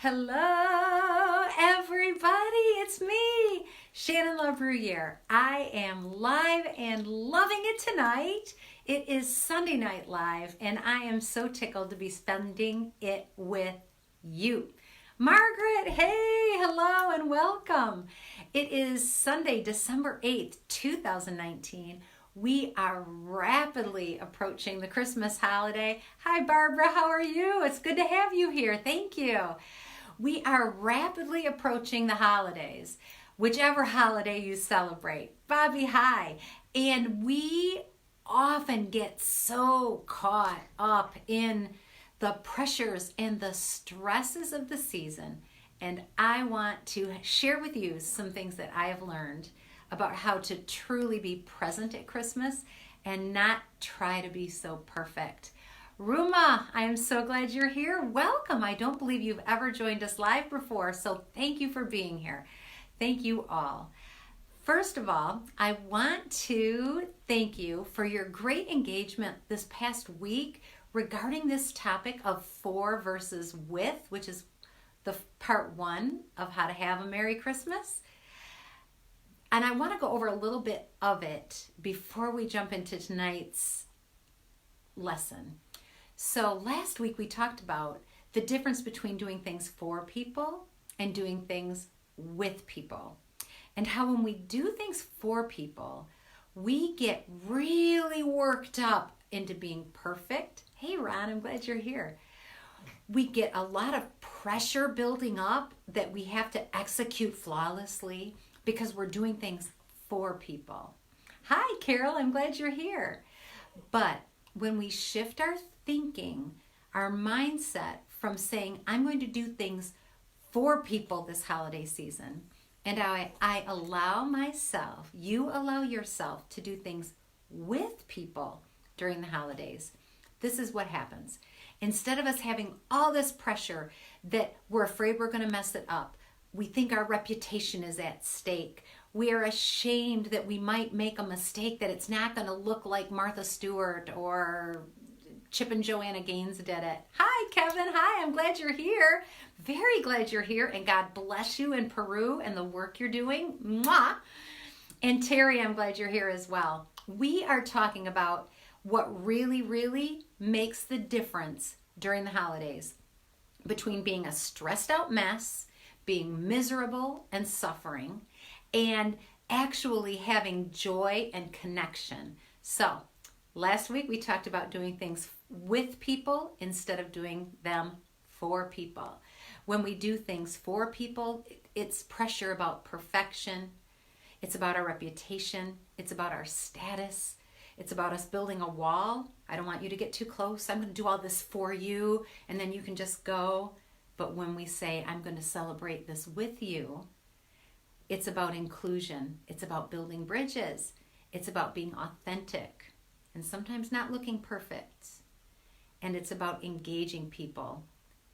Hello, everybody. It's me, Shannon LaBruyere. I am live and loving it tonight. It is Sunday Night Live, and I am so tickled to be spending it with you. Margaret, hey, hello, and welcome. It is Sunday, December 8th, 2019. We are rapidly approaching the Christmas holiday. Hi, Barbara. How are you? It's good to have you here. Thank you. We are rapidly approaching the holidays, whichever holiday you celebrate. Bobby, hi. And we often get so caught up in the pressures and the stresses of the season. And I want to share with you some things that I have learned about how to truly be present at Christmas and not try to be so perfect. Ruma, I am so glad you're here. Welcome. I don't believe you've ever joined us live before, so thank you for being here. Thank you all. First of all, I want to thank you for your great engagement this past week regarding this topic of for versus with, which is the part one of how to have a Merry Christmas. And I want to go over a little bit of it before we jump into tonight's lesson. So last week we talked about the difference between doing things for people and doing things with people. And how when we do things for people, we get really worked up into being perfect. Hey Ron, I'm glad you're here. We get a lot of pressure building up that we have to execute flawlessly because we're doing things for people. Hi Carol, I'm glad you're here. But when we shift our thinking, our mindset from saying, I'm going to do things for people this holiday season, and I allow myself, you allow yourself to do things with people during the holidays, this is what happens. Instead of us having all this pressure that we're afraid we're going to mess it up, we think our reputation is at stake. We are ashamed that we might make a mistake, that it's not going to look like Martha Stewart or Chip and Joanna Gaines did it. Hi, Kevin. Hi, I'm glad you're here. Very glad you're here, and God bless you in Peru and the work you're doing. Mwah! And Terry, I'm glad you're here as well. We are talking about what really, really makes the difference during the holidays between being a stressed out mess, being miserable and suffering, and actually having joy and connection. So, last week we talked about doing things with people instead of doing them for people. When we do things for people, it's pressure about perfection. It's about our reputation. It's about our status. It's about us building a wall. I don't want you to get too close. I'm going to do all this for you, and then you can just go. But when we say, I'm going to celebrate this with you, it's about inclusion. It's about building bridges. It's about being authentic and sometimes not looking perfect. And it's about engaging people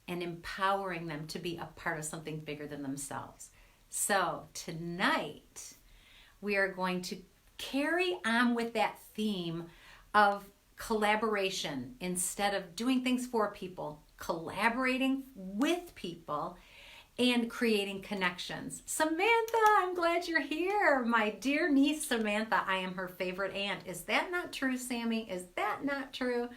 and empowering them to be a part of something bigger than themselves. So tonight, we are going to carry on with that theme of collaboration instead of doing things for people, collaborating with people and creating connections. Samantha, I'm glad you're here. My dear niece Samantha, I am her favorite aunt. Is that not true, Sammy? Is that not true?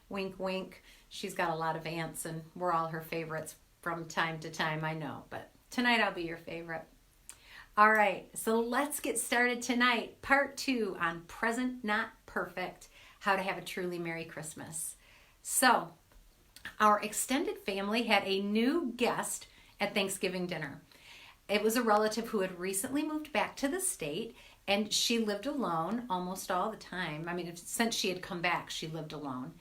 Wink, wink. She's got a lot of aunts and we're all her favorites from time to time, I know. But tonight I'll be your favorite. All right, so let's get started tonight. Part 2 on Present Not Perfect, how to have a truly Merry Christmas. So, our extended family had a new guest at Thanksgiving dinner. It was a relative who had recently moved back to the state, and she lived alone almost all the time. I mean, since she had come back, she lived alone.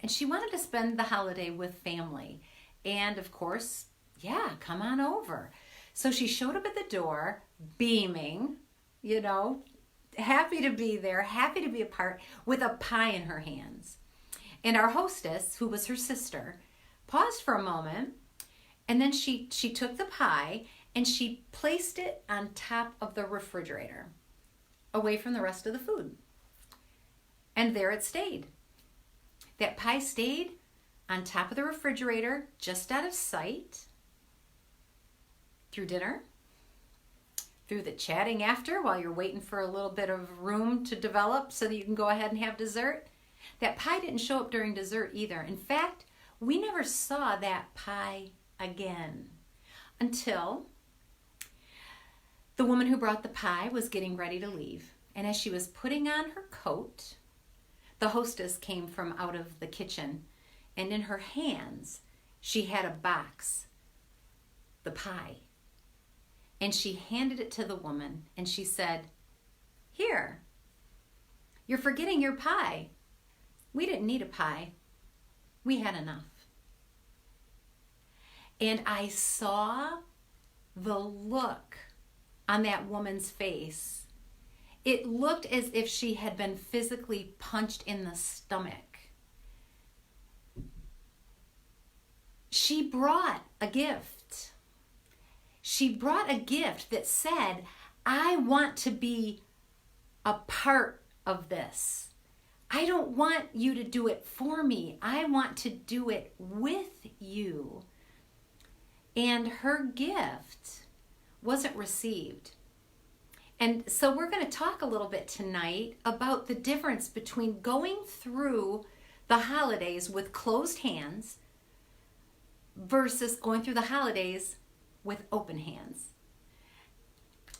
And she wanted to spend the holiday with family. And of course, yeah, come on over. So she showed up at the door, beaming, happy to be there, happy to be a part, with a pie in her hands. And our hostess, who was her sister, paused for a moment, and then she took the pie and she placed it on top of the refrigerator, away from the rest of the food. And there it stayed. That pie stayed on top of the refrigerator, just out of sight, through dinner, through the chatting after while you're waiting for a little bit of room to develop so that you can go ahead and have dessert. That pie didn't show up during dessert either. In fact, we never saw that pie again until the woman who brought the pie was getting ready to leave. And as she was putting on her coat, the hostess came from out of the kitchen, and in her hands, she had a box, the pie. And she handed it to the woman, and she said, "Here, you're forgetting your pie. We didn't need a pie. We had enough." And I saw the look on that woman's face. It looked as if she had been physically punched in the stomach. She brought a gift. She brought a gift that said, "I want to be a part of this. I don't want you to do it for me. I want to do it with you." And her gift wasn't received. And so we're going to talk a little bit tonight about the difference between going through the holidays with closed hands versus going through the holidays with open hands.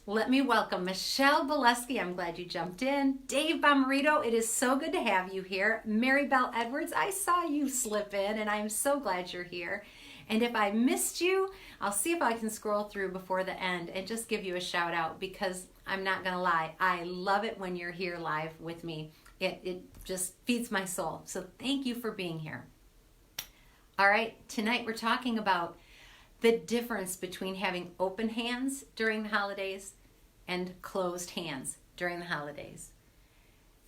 Let me welcome Michelle Bolesky. I'm glad you jumped in. Dave Bomarito, it is so good to have you here. Mary Bell Edwards, I saw you slip in, and I'm so glad you're here. And if I missed you, I'll see if I can scroll through before the end and just give you a shout out, because I'm not going to lie, I love it when you're here live with me. It just feeds my soul. So thank you for being here. All right, tonight we're talking about the difference between having open hands during the holidays and closed hands during the holidays.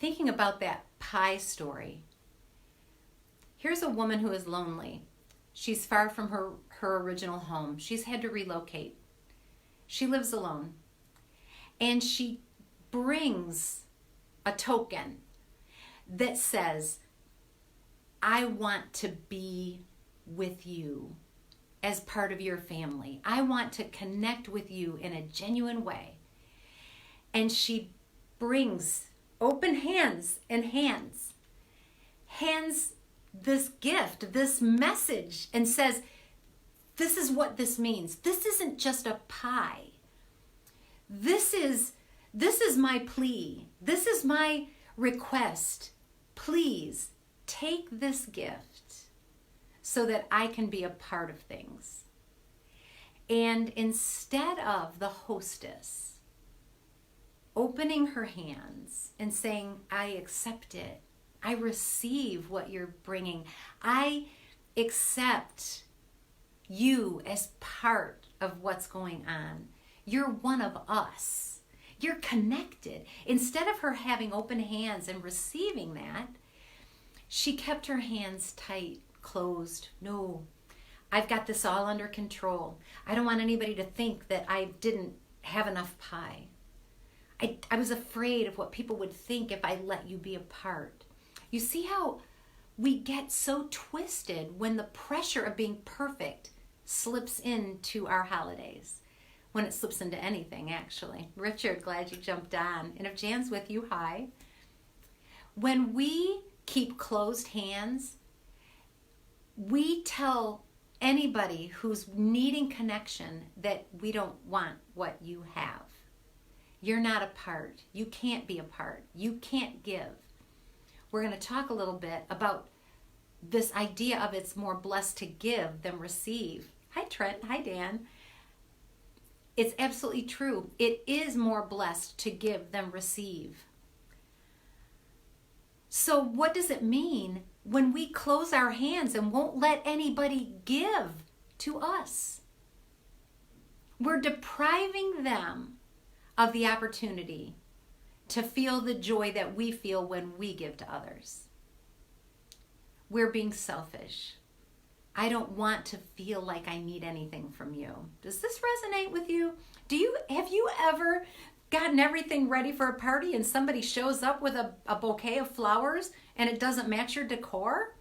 Thinking about that pie story, here's a woman who is lonely. She's far from her original home. She's had to relocate. She lives alone. And she brings a token that says, "I want to be with you as part of your family. I want to connect with you in a genuine way." And she brings open hands and hands this gift, this message, and says, "This is what this means. This isn't just a pie. This is my plea. This is my request. Please take this gift so that I can be a part of things." And instead of the hostess opening her hands and saying, "I accept it. I receive what you're bringing. I accept you as part of what's going on. You're one of us. You're connected." Instead of her having open hands and receiving that, she kept her hands tight, closed. "No, I've got this all under control. I don't want anybody to think that I didn't have enough pie. I was afraid of what people would think if I let you be a part." You see how we get so twisted when the pressure of being perfect slips into our holidays. When it slips into anything, actually. Richard, glad you jumped on. And if Jan's with you, hi. When we keep closed hands, we tell anybody who's needing connection that we don't want what you have. You're not a part. You can't be a part. You can't give. We're going to talk a little bit about this idea of it's more blessed to give than receive. Hi, Trent. Hi, Dan. It's absolutely true. It is more blessed to give than receive. So what does it mean when we close our hands and won't let anybody give to us? We're depriving them of the opportunity to feel the joy that we feel when we give to others. We're being selfish. I don't want to feel like I need anything from you. Does this resonate with you? Have you ever gotten everything ready for a party and somebody shows up with a bouquet of flowers and it doesn't match your decor?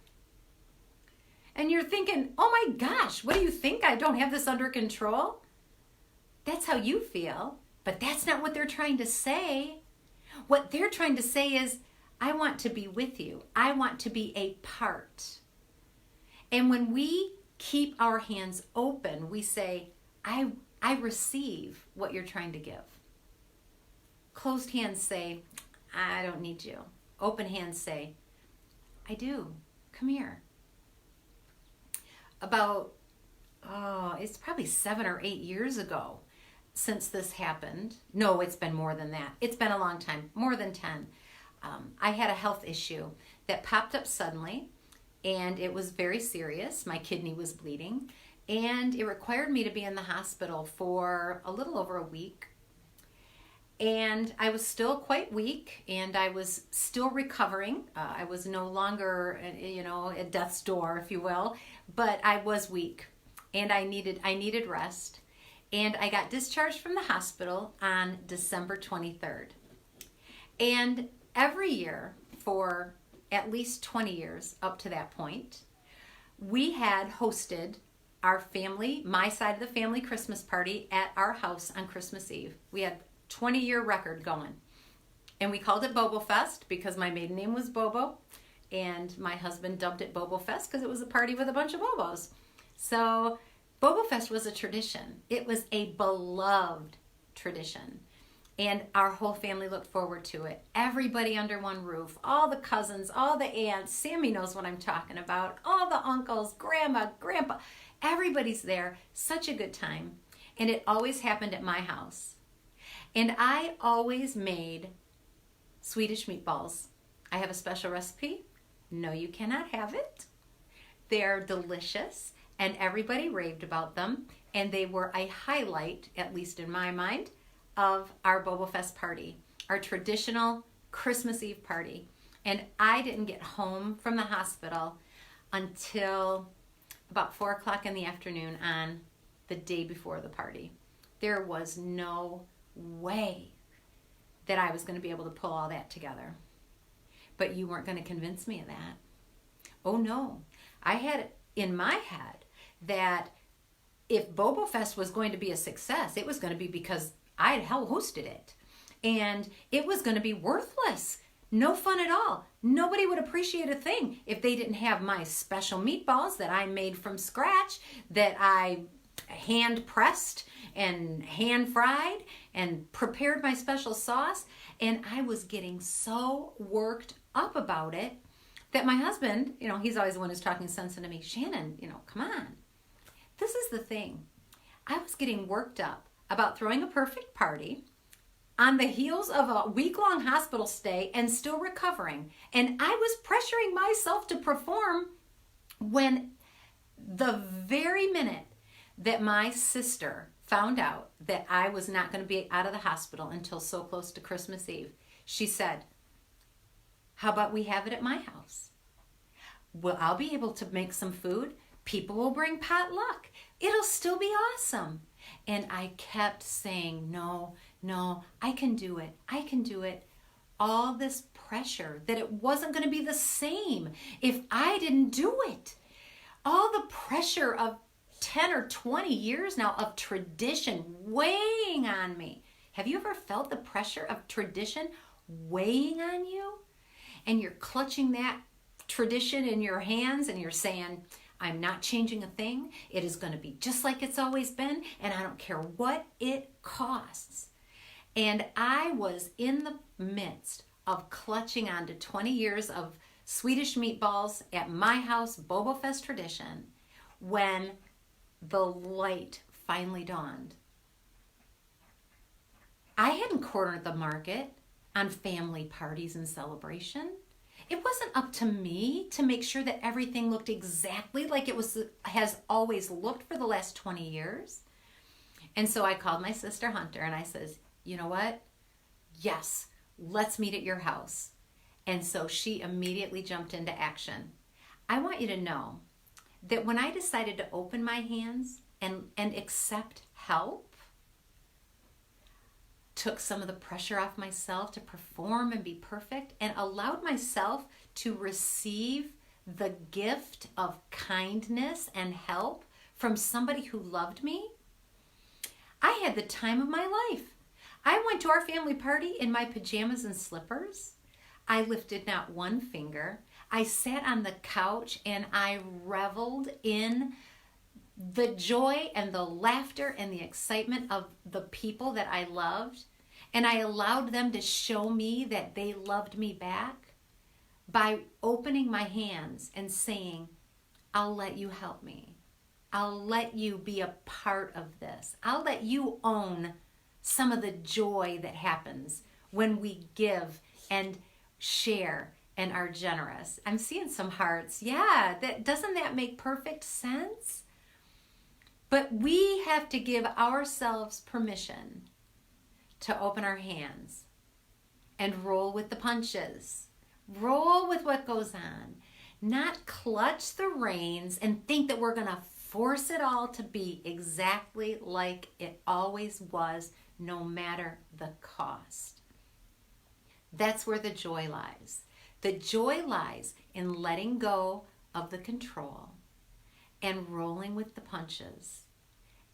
And you're thinking, oh my gosh, what do you think? I don't have this under control? That's how you feel, but that's not what they're trying to say. What they're trying to say is, I want to be with you. I want to be a part. And when we keep our hands open, we say, I receive what you're trying to give. Closed hands say, I don't need you. Open hands say, I do. Come here. About, it's probably 7 or 8 years ago since this happened. No, it's been more than that. It's been a long time, more than 10. I had a health issue that popped up suddenly, and it was very serious. My kidney was bleeding, and it required me to be in the hospital for a little over a week. And I was still quite weak, and I was still recovering. I was no longer, at death's door, if you will, but I was weak, and I needed rest. And I got discharged from the hospital on December 23rd. And every year for at least 20 years up to that point, we had hosted our family, my side of the family Christmas party at our house on Christmas Eve. We had 20-year record going. And we called it Bobo Fest because my maiden name was Bobo, and my husband dubbed it Bobo Fest because it was a party with a bunch of Bobos. So Bobo Fest was a tradition. It was a beloved tradition. And our whole family looked forward to it. Everybody under one roof, all the cousins, all the aunts, Sammy knows what I'm talking about, all the uncles, grandma, grandpa, everybody's there. Such a good time. And it always happened at my house. And I always made Swedish meatballs. I have a special recipe. No, you cannot have it. They're delicious, and everybody raved about them. And they were a highlight, at least in my mind, of our Bobo Fest party, our traditional Christmas Eve party. And I didn't get home from the hospital until about 4 o'clock in the afternoon on the day before the party. There was no way that I was going to be able to pull all that together. But you weren't going to convince me of that. Oh no. I had it in my head that if Bobo Fest was going to be a success, it was going to be because I had hosted it. And it was going to be worthless. No fun at all. Nobody would appreciate a thing if they didn't have my special meatballs that I made from scratch, that I hand pressed and hand fried and prepared my special sauce. And I was getting so worked up about it that my husband, he's always the one who's talking sense into me. Shannon, come on. This is the thing. I was getting worked up about throwing a perfect party on the heels of a week-long hospital stay and still recovering. And I was pressuring myself to perform when the very minute that my sister found out that I was not going to be out of the hospital until so close to Christmas Eve, she said, how about we have it at my house? Well, I'll be able to make some food. People will bring potluck. It'll still be awesome. And I kept saying, no, I can do it. I can do it. All this pressure that it wasn't going to be the same if I didn't do it. All the pressure of 10 or 20 years now of tradition weighing on me. Have you ever felt the pressure of tradition weighing on you? And you're clutching that tradition in your hands and you're saying, I'm not changing a thing. It is going to be just like it's always been, and I don't care what it costs. And I was in the midst of clutching on to 20 years of Swedish meatballs at my house, Bobo Fest tradition, when the light finally dawned. I hadn't cornered the market on family parties and celebration. It wasn't up to me to make sure that everything looked exactly like it has always looked for the last 20 years. And so I called my sister Hunter and I says, you know what? Yes, let's meet at your house. And so she immediately jumped into action. I want you to know that when I decided to open my hands and accept help, took some of the pressure off myself to perform and be perfect, and allowed myself to receive the gift of kindness and help from somebody who loved me, I had the time of my life. I went to our family party in my pajamas and slippers. I lifted not one finger. I sat on the couch and I reveled in the joy and the laughter and the excitement of the people that I loved. And I allowed them to show me that they loved me back by opening my hands and saying, I'll let you help me. I'll let you be a part of this. I'll let you own some of the joy that happens when we give and share and are generous. I'm seeing some hearts. Yeah, doesn't that make perfect sense? But we have to give ourselves permission to open our hands and roll with the punches. Roll with what goes on. Not clutch the reins and think that we're going to force it all to be exactly like it always was, no matter the cost. That's where the joy lies. The joy lies in letting go of the control and rolling with the punches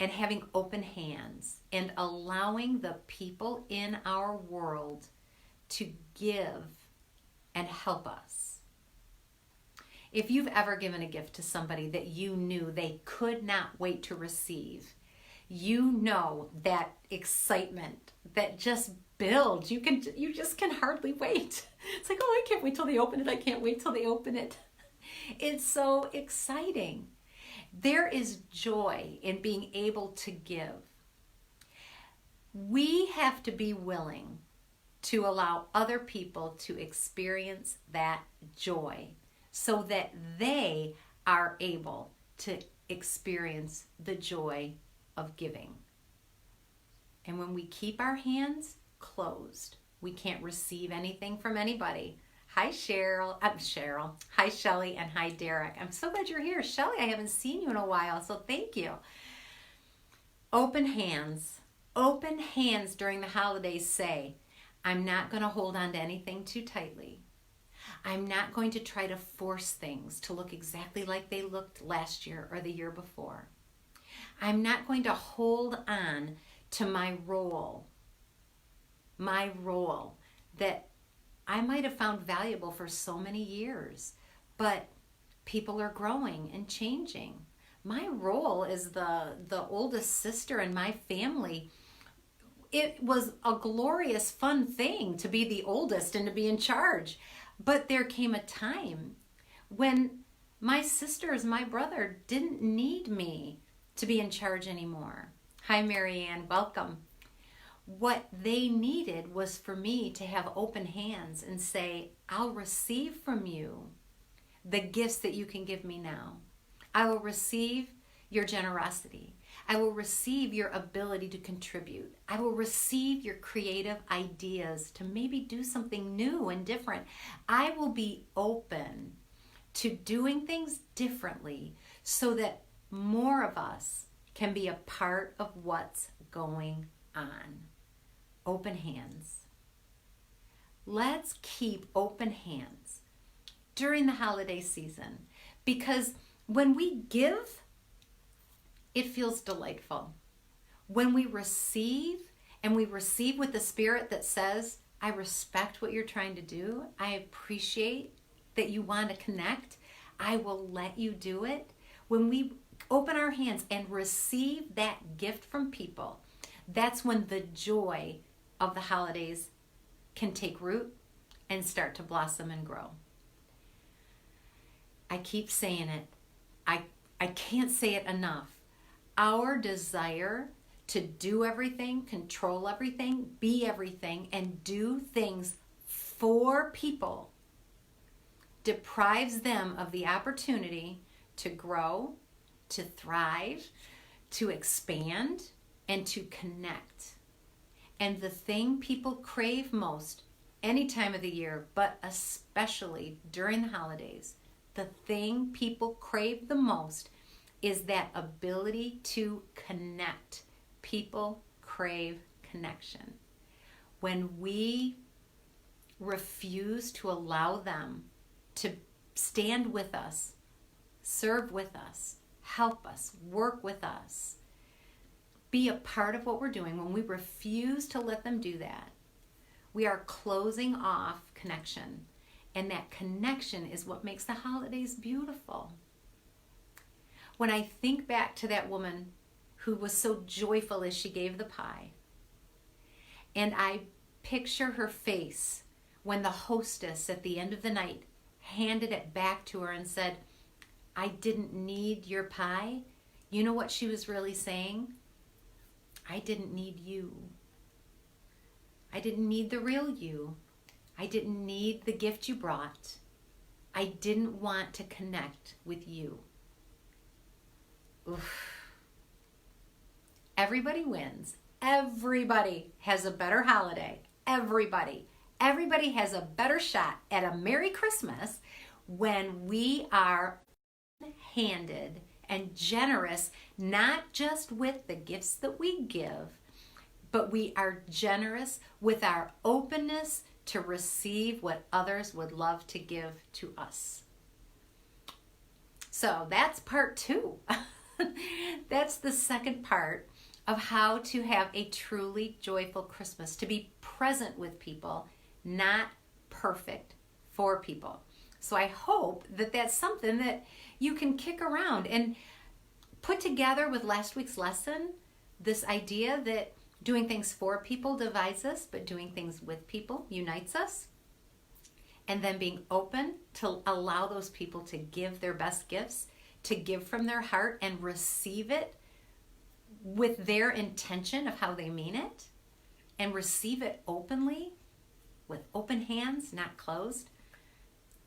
and having open hands and allowing the people in our world to give and help us. If you've ever given a gift to somebody that you knew they could not wait to receive, you know that excitement that just builds. You just can hardly wait. It's like, oh, I can't wait till they open it. I can't wait till they open it. It's so exciting. There is joy in being able to give. We have to be willing to allow other people to experience that joy so that they are able to experience the joy of giving. And when we keep our hands closed, we can't receive anything from anybody. Hi, Cheryl. I'm Cheryl. Hi, Shelly, and hi, Derek. I'm so glad you're here. Shelly, I haven't seen you in a while, so thank you. Open hands. Open hands during the holidays say, I'm not going to hold on to anything too tightly. I'm not going to try to force things to look exactly like they looked last year or the year before. I'm not going to hold on to my role that I might have found valuable for so many years, but people are growing and changing. My role as the oldest sister in my family, it was a glorious, fun thing to be the oldest and to be in charge. But there came a time when my sisters, my brother, didn't need me to be in charge anymore. Hi, Marianne. Welcome. What they needed was for me to have open hands and say, I'll receive from you the gifts that you can give me now. I will receive your generosity. I will receive your ability to contribute. I will receive your creative ideas to maybe do something new and different. I will be open to doing things differently so that more of us can be a part of what's going on. Open hands. Let's keep open hands during the holiday season, because when we give, it feels delightful. When we receive, and we receive with the spirit that says, I respect what you're trying to do. I appreciate that you want to connect. I will let you do it. When we open our hands and receive that gift from people, that's when the joy of the holidays can take root and start to blossom and grow. I keep saying it. I can't say it enough. Our desire to do everything, control everything, be everything, and do things for people deprives them of the opportunity to grow, to thrive, to expand, and to connect. And the thing people crave most any time of the year, but especially during the holidays, the thing people crave the most is that ability to connect. People crave connection. When we refuse to allow them to stand with us, serve with us, help us, work with us, be a part of what we're doing, when we refuse to let them do that, we are closing off connection. And that connection is what makes the holidays beautiful. When I think back to that woman who was so joyful as she gave the pie, and I picture her face when the hostess at the end of the night handed it back to her and said, I didn't need your pie. You know what she was really saying? I didn't need you. I didn't need the real you. I didn't need the gift you brought. I didn't want to connect with you. Oof. Everybody wins. Everybody has a better holiday. Everybody. Everybody has a better shot at a Merry Christmas when we are handed and generous, not just with the gifts that we give, but we are generous with our openness to receive what others would love to give to us. So that's part 2. That's the second part of how to have a truly joyful Christmas, to be present with people, not perfect for people. So I hope that that's something that you can kick around and put together with last week's lesson, this idea that doing things for people divides us, but doing things with people unites us. And then being open to allow those people to give their best gifts, to give from their heart and receive it with their intention of how they mean it, and receive it openly with open hands, not closed.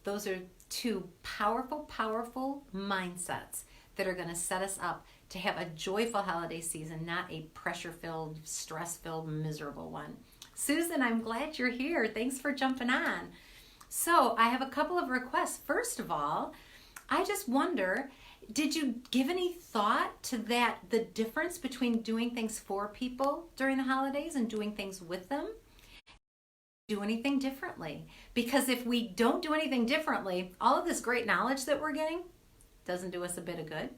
Those are 2 powerful, powerful mindsets that are going to set us up to have a joyful holiday season, not a pressure-filled, stress-filled, miserable one. Susan, I'm glad you're here. Thanks for jumping on. So I have a couple of requests. First of all, I just wonder, did you give any thought to that, the difference between doing things for people during the holidays and doing things with them? Do anything differently? Because if we don't do anything differently, all of this great knowledge that we're getting doesn't do us a bit of good.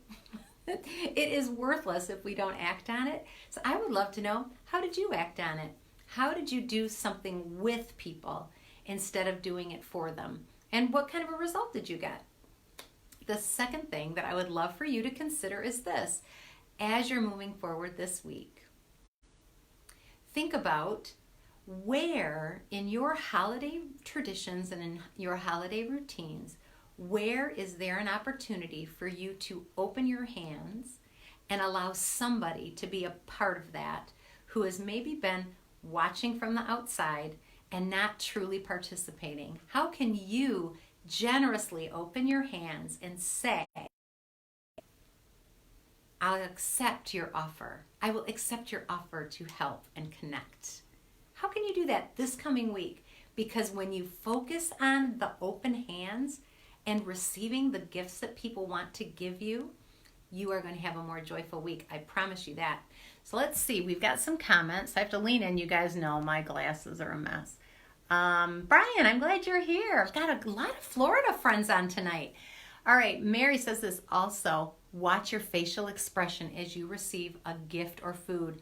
It is worthless if we don't act on it. So I would love to know, how did you act on it? How did you do something with people instead of doing it for them? And what kind of a result did you get? The second thing that I would love for you to consider is this. As you're moving forward this week, think about where in your holiday traditions and in your holiday routines, where is there an opportunity for you to open your hands and allow somebody to be a part of that who has maybe been watching from the outside and not truly participating? How can you generously open your hands and say, I'll accept your offer. I will accept your offer to help and connect. How can you do that this coming week? Because when you focus on the open hands and receiving the gifts that people want to give you, you are going to have a more joyful week. I promise you that. So let's see. We've got some comments. I have to lean in. You guys know my glasses are a mess. Brian, I'm glad you're here. I've got a lot of Florida friends on tonight. All right. Mary says this also. Watch your facial expression as you receive a gift or food.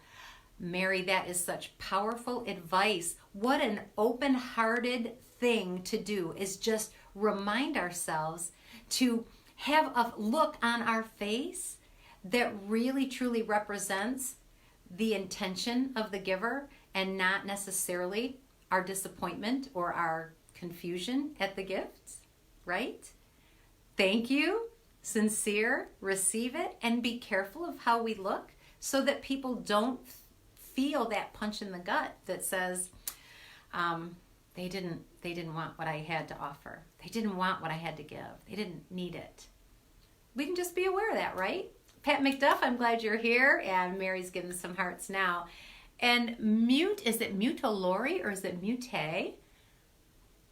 Mary, that is such powerful advice. What an open-hearted thing to do is just remind ourselves to have a look on our face that really truly represents the intention of the giver and not necessarily our disappointment or our confusion at the gifts, right? Thank you, sincere, receive it, and be careful of how we look so that people don't feel that punch in the gut that says, they didn't want what I had to offer. They didn't want what I had to give. They didn't need it. We can just be aware of that, right? Pat McDuff, I'm glad you're here. And Mary's giving some hearts now. And mute, is it Mutolori or is it Mute?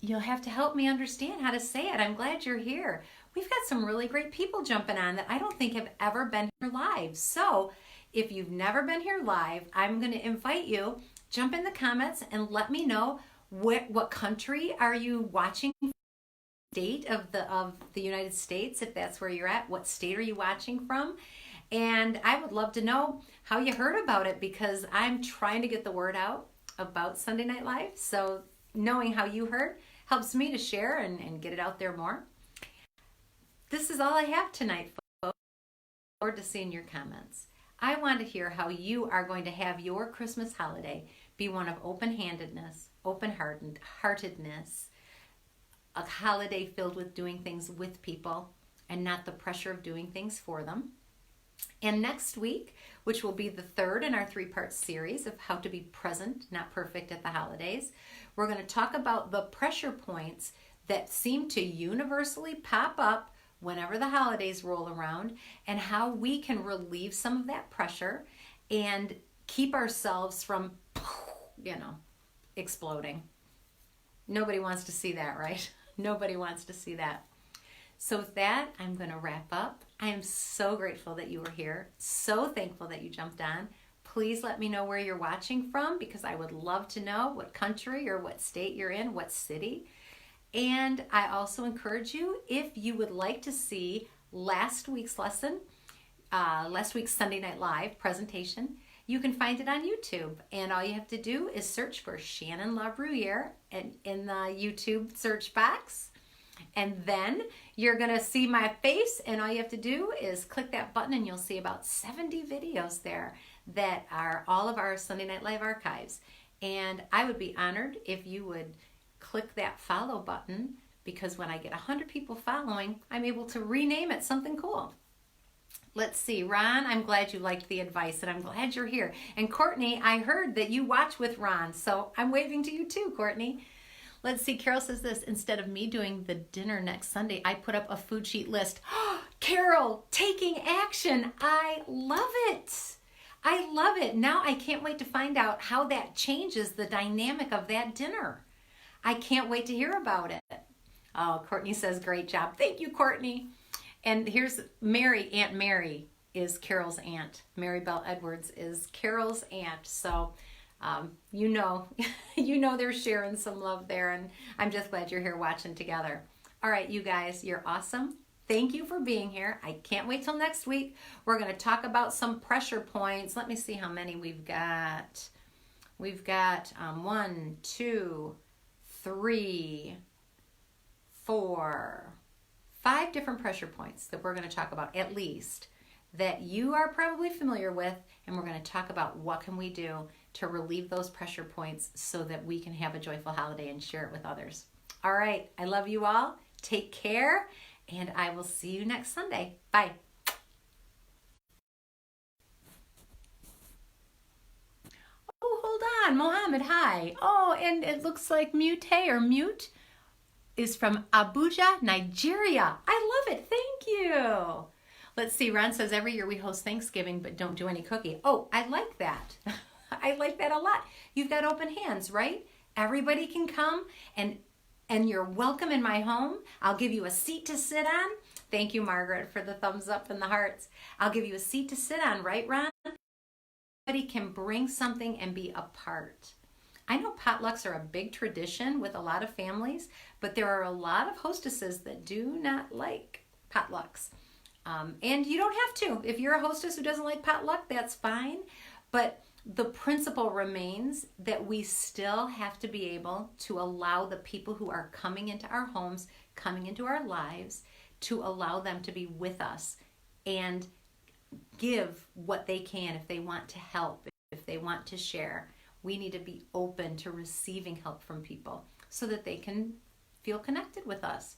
You'll have to help me understand how to say it. I'm glad you're here. We've got some really great people jumping on that I don't think have ever been here live. So if you've never been here live, I'm going to invite you, jump in the comments and let me know what country are you watching state of the United States, if that's where you're at. What state are you watching from? And I would love to know how you heard about it, because I'm trying to get the word out about Sunday Night Live. So knowing how you heard helps me to share and get it out there more. This is all I have tonight, folks. Look forward to seeing your comments. I want to hear how you are going to have your Christmas holiday be one of open-handedness, open-heartedness, a holiday filled with doing things with people and not the pressure of doing things for them. And next week, which will be the third in our 3-part series of how to be present, not perfect at the holidays, we're going to talk about the pressure points that seem to universally pop up whenever the holidays roll around, and how we can relieve some of that pressure and keep ourselves from, exploding. Nobody wants to see that, right? Nobody wants to see that. So with that, I'm going to wrap up. I am so grateful that you were here. So thankful that you jumped on. Please let me know where you're watching from, because I would love to know what country or what state you're in, what city. And I also encourage you, if you would like to see last week's lesson, last week's Sunday Night Live presentation, you can find it on YouTube. And all you have to do is search for Shannon LaBruyere in the YouTube search box. And then you're going to see my face, and all you have to do is click that button, and you'll see about 70 videos there that are all of our Sunday Night Live archives. And I would be honored if you would click that follow button, because when I get 100 people following, I'm able to rename it something cool. Let's see, Ron, I'm glad you liked the advice, and I'm glad you're here. And Courtney, I heard that you watch with Ron, so I'm waving to you too, Courtney. Let's see, Carol says this: instead of me doing the dinner next Sunday, I put up a food sheet list. Carol, taking action. I love it. I love it. Now I can't wait to find out how that changes the dynamic of that dinner. I can't wait to hear about it. Oh, Courtney says, great job. Thank you, Courtney. And here's Mary. Aunt Mary is Carol's aunt. Mary Bell Edwards is Carol's aunt. So, you know they're sharing some love there, and I'm just glad you're here watching together. All right, you guys, you're awesome. Thank you for being here. I can't wait till next week. We're going to talk about some pressure points. Let me see how many we've got. We've got 1, 2, 3, 4, 5 different pressure points that we're going to talk about, at least, that you are probably familiar with, and we're going to talk about what can we do to relieve those pressure points so that we can have a joyful holiday and share it with others. All right, I love you all. Take care, and I will see you next Sunday. Bye. Oh, hold on, Mohammed, hi. Oh, and it looks like Mute is from Abuja, Nigeria. I love it, thank you. Let's see, Ron says every year we host Thanksgiving but don't do any cooking. Oh, I like that. I like that a lot. You've got open hands, right? Everybody can come, and you're welcome in my home. I'll give you a seat to sit on. Thank you, Margaret, for the thumbs up and the hearts. I'll give you a seat to sit on, right, Ron? Everybody can bring something and be a part. I know potlucks are a big tradition with a lot of families, but there are a lot of hostesses that do not like potlucks. And you don't have to. If you're a hostess who doesn't like potluck, that's fine. But the principle remains that we still have to be able to allow the people who are coming into our homes, coming into our lives, to allow them to be with us and give what they can if they want to help, if they want to share. We need to be open to receiving help from people so that they can feel connected with us.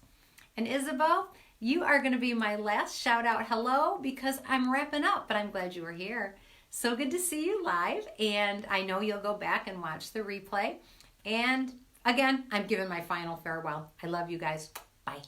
And Isabel, you are going to be my last shout out hello, because I'm wrapping up, but I'm glad you were here. So good to see you live, and I know you'll go back and watch the replay. And again, I'm giving my final farewell. I love you guys. Bye.